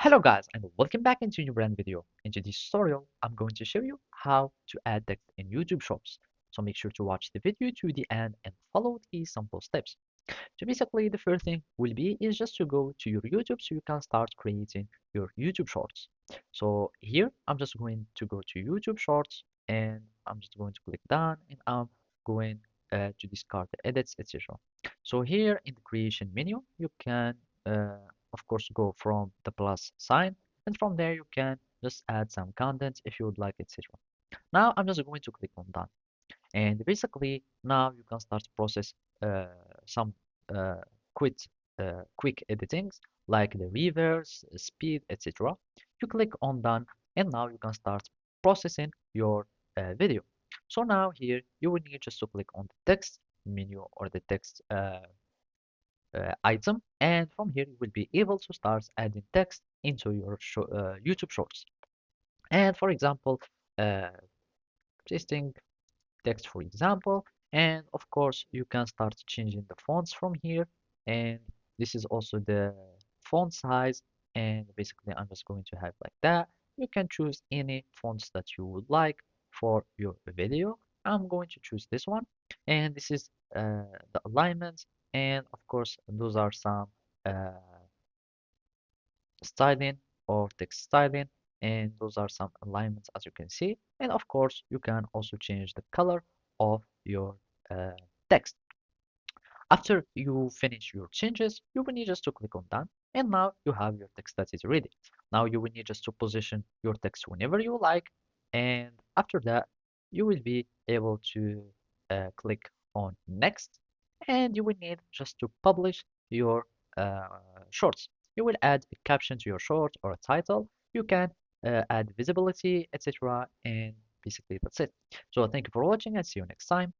Hello guys and welcome back into a new brand video. In today's tutorial, I'm going to show you how to add text in YouTube Shorts. So make sure to watch the video to the end and follow these simple steps. So basically the first thing will be is just to go to your YouTube so you can start creating your YouTube Shorts. So here I'm just going to go to YouTube Shorts and I'm just going to click done and I'm going to discard the edits, etc. So here in the creation menu, you can of course go from the plus sign and from there you can just add some content if you would like, etc. Now I'm just going to click on done and basically now you can start to process uh, some uh, quick quick editings like the reverse, speed, etc. You click on done and now you can start processing your video. So now here you will need just to click on the text menu or the text item, and from here you will be able to start adding text into your YouTube Shorts. And for example, uh, pasting text for example, and of course you can start changing the fonts from here, and this is also the font size, and basically I'm just going to have like that. You can choose any fonts that you would like for your video. I'm going to choose this one, and this is the alignments, and of course those are some uh, styling or text styling, and those are some alignments as you can see, and of course you can also change the color of your uh, text. After you finish your changes, you will need just to click on done, and now you have your text that is ready. Now you will need just to position your text whenever you like, and after that you will be able to click on next, and you will need just to publish your uh, shorts. You will add a caption to your short or a title. You can add visibility, etc. And basically that's it. So thank you for watching and see you next time.